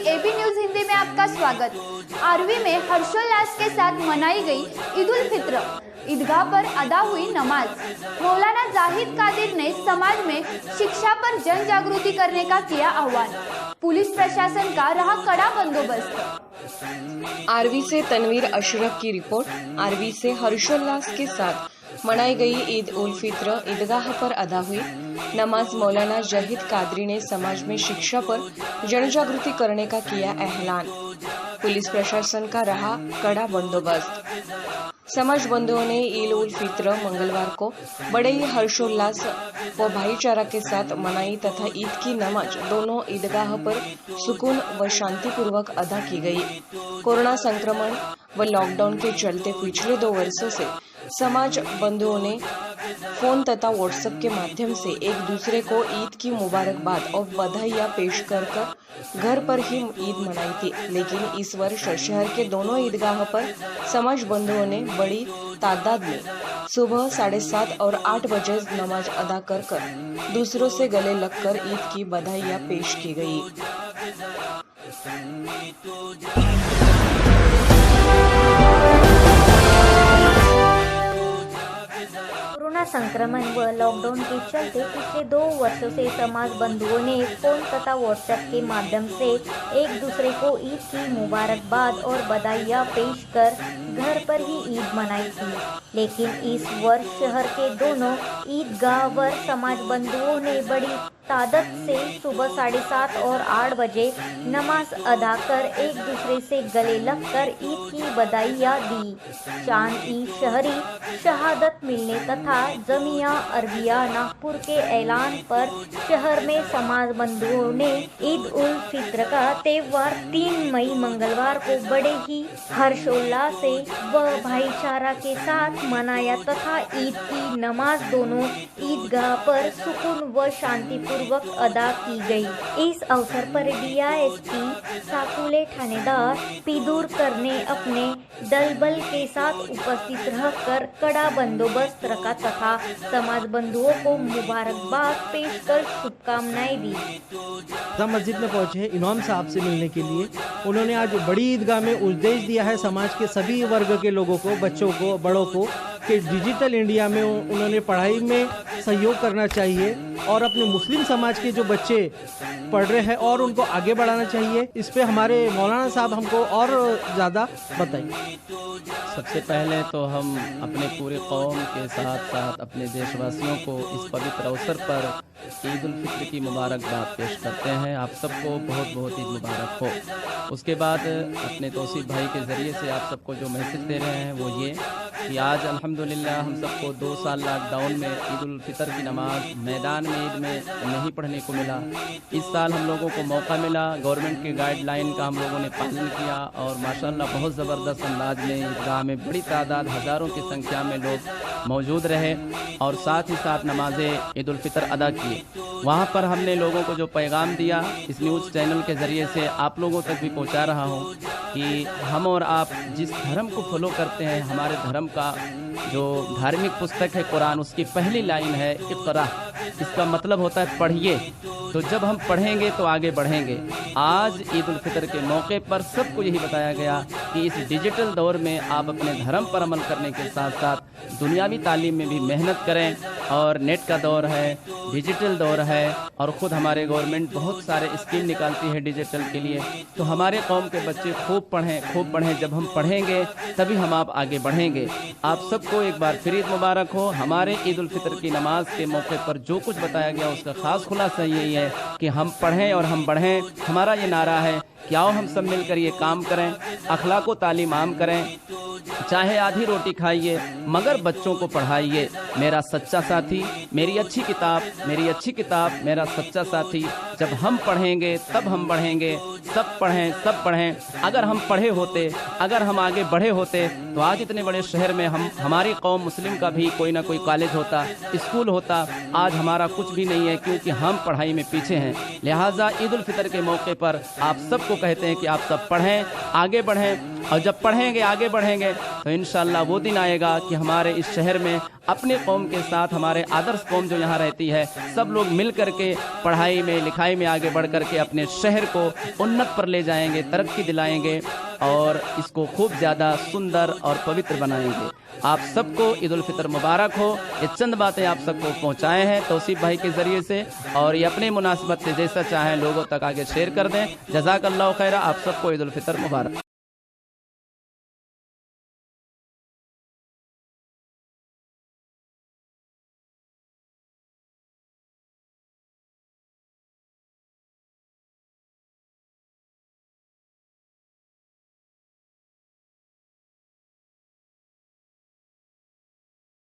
AB news Hindi में आपका स्वागत। आरवी में हर्षोल्लास के साथ मनाई गई ईद उल फित्र। ईदगाह पर अदा हुई नमाज। मौलाना जाहिद कादिर ने समाज में शिक्षा पर जन जागृति करने का किया आह्वान। पुलिस प्रशासन का रहा कड़ा बंदोबस्त। आरवी से तनवीर अशरफ की रिपोर्ट। आरवी से हर्षोल्लास के साथ मनाई गई ईद उल फित्र। ईदगाह पर अदा हुई नमाज। मौलाना जाहिद कादरी ने समाज में शिक्षा पर जनजागृति करने का किया ऐलान। पुलिस प्रशासन का रहा कड़ा बंदोबस्त। समाज बंधुओं ने ईद उल फित्र मंगलवार को बड़े ही हर्षोल्लास व भाईचारा के साथ मनाई तथा ईद की नमाज दोनों ईदगाह पर सुकून व शांतिपूर्वक अदा की गई। कोरोना संक्रमण व लॉकडाउन के चलते पिछले 2 वर्षों से समाज बंधुओं ने फोन तथा व्हाट्सएप के माध्यम से एक दूसरे को ईद की मुबारकबाद और बधाइयां पेश कर घर पर ही ईद मनाई थी। लेकिन इस वर्ष शहर के दोनों ईदगाह पर समाज बंधुओं ने बड़ी तादाद में सुबह 7:30 और 8 बजे नमाज अदा कर दूसरों से गले लगकर ईद की बधाइयां पेश की गई। कोरोना संक्रमण व लॉकडाउन के चलते पिछले 2 वर्षों से समाज बंधुओं ने फोन तथा व्हाट्सएप के माध्यम से एक दूसरे को ईद की मुबारकबाद और बधाइयां पेश कर घर पर ही ईद मनाई थी। लेकिन इस वर्ष शहर के दोनों ईदगाह पर समाज बंधुओं ने बड़ी तादाद से सुबह 7:30 और 8 बजे नमाज अदा कर एक दूसरे से गले लगकर ईद की बधाइयां दी। चांद ई शहरी शहादत मिलने तथा जमिया अरबिया नागपुर के ऐलान पर शहर में समाज बंधुओं ने ईद उल फित्र का त्योहार 3 मई मंगलवार को बड़े ही हर्षोल्लास से व भाईचारा के साथ मनाया तथा ईद की नमाज दोनों ईदगाह पर सुकून व शांतिपूर्वक अदा की गई। इस अवसर पर डीआईएसपी साकुले थानेदार पिदूरकर ने अपने दल बल के साथ उपस्थित रहकर कड़ा बंदोबस्त रखा तथा समाज बंधुओं को मुबारकबाद पेश कर शुभकामनाएं दी। मस्जिद में पहुंचे इमाम साहब से मिलने के लिए उन्होंने आज बड़ी ईदगाह में उपदेश दिया है समाज के सभी वर्ग के लोगों को, बच्चों को, बड़ों को कि डिजिटल इंडिया में उन्होंने पढ़ाई में सहयोग करना चाहिए और अपने मुस्लिम समाज के जो बच्चे पढ़ रहे हैं और उनको आगे बढ़ाना चाहिए। इस पे हमारे मौलाना साहब हमको और ज़्यादा बताइए। सबसे पहले तो हम अपने पूरे कौम के साथ साथ अपने देशवासियों को इस पवित्र अवसर पर ईद उल फित्र की मुबारकबाद पेश करते हैं। आप सबको बहुत बहुत ईद मुबारक हो। उसके बाद अपने तौसीफ भाई के ज़रिए से आप सबको जो मैसेज दे रहे हैं वो ये कि आज अल्हम्दुलिल्लाह हम सबको 2 साल लॉकडाउन में ईद उल फितर की नमाज मैदान में ईद में नहीं पढ़ने को मिला। इस साल हम लोगों को मौका मिला, गवर्नमेंट की गाइडलाइन का हम लोगों ने पालन किया और माशाल्लाह बहुत ज़बरदस्त अंदाज में ईदगाह में बड़ी तादाद हज़ारों की संख्या में लोग मौजूद रहे और साथ ही साथ नमाज़ें ईद उल फितर अदा किए। वहाँ पर हमने लोगों को जो पैगाम दिया इस न्यूज़ चैनल के ज़रिए से आप लोगों तक भी पहुँचा रहा हूँ कि हम और आप जिस धर्म को फॉलो करते हैं, हमारे धर्म का जो धार्मिक पुस्तक है कुरान, उसकी पहली लाइन है इक़रा। इसका मतलब होता है पढ़िए। तो जब हम पढ़ेंगे तो आगे बढ़ेंगे। आज ईद उल फितर के मौके पर सबको यही बताया गया कि इस डिजिटल दौर में आप अपने धर्म पर अमल करने के साथ साथ दुनियावी तालीम में भी मेहनत करें। और नेट का दौर है, डिजिटल दौर है और ख़ुद हमारे गवर्नमेंट बहुत सारे स्कीम निकालती है डिजिटल के लिए। तो हमारे कौम के बच्चे खूब पढ़ें। जब हम पढ़ेंगे तभी हम आप आगे बढ़ेंगे। आप सबको एक बार फिर ईद मुबारक हो। हमारे ईद उल फितर की नमाज के मौके पर जो कुछ बताया गया उसका ख़ास खुलासा यही है कि हम पढ़ें और हम बढ़ें। हमारा ये नारा है कि आओ हम सब मिलकर ये काम करें, अखलाक व तालीम आम करें, चाहे आधी रोटी खाइए मगर बच्चों को पढ़ाइए। मेरा सच्चा साथी, मेरी अच्छी किताब मेरा सच्चा साथी। जब हम पढ़ेंगे तब हम बढ़ेंगे। सब पढ़ें। अगर हम पढ़े होते, अगर हम आगे बढ़े होते तो आज इतने बड़े शहर में हमारी कौम मुस्लिम का भी कोई ना कोई कॉलेज होता, स्कूल होता। आज हमारा कुछ भी नहीं है क्योंकि हम पढ़ाई में पीछे हैं। लिहाजा ईद उल फितर के मौके पर आप सबको कहते हैं कि आप सब पढ़ें, आगे बढ़ें और जब पढ़ेंगे, आगे बढ़ेंगे, तो इंशाअल्लाह वो दिन आएगा कि हमारे इस शहर में अपने कौम के साथ हमारे आदर्श कौम जो यहाँ रहती है, सब लोग मिल करके पढ़ाई में, लिखाई में आगे बढ़ करके अपने शहर को उन्नत पर ले जाएंगे, तरक्की दिलाएंगे और इसको खूब ज़्यादा सुंदर और पवित्र बनाएंगे। आप सबको ईद उल फितर मुबारक हो। ये चंद बातें आप सबको पहुँचाए हैं तौसीफ भाई के ज़रिए से, और ये अपने मुनासिबत से जैसा चाहें लोगों तक आगे शेयर कर दें। जज़ाकल्लाहु खैरा। आप सबको ईद उल फितर मुबारक।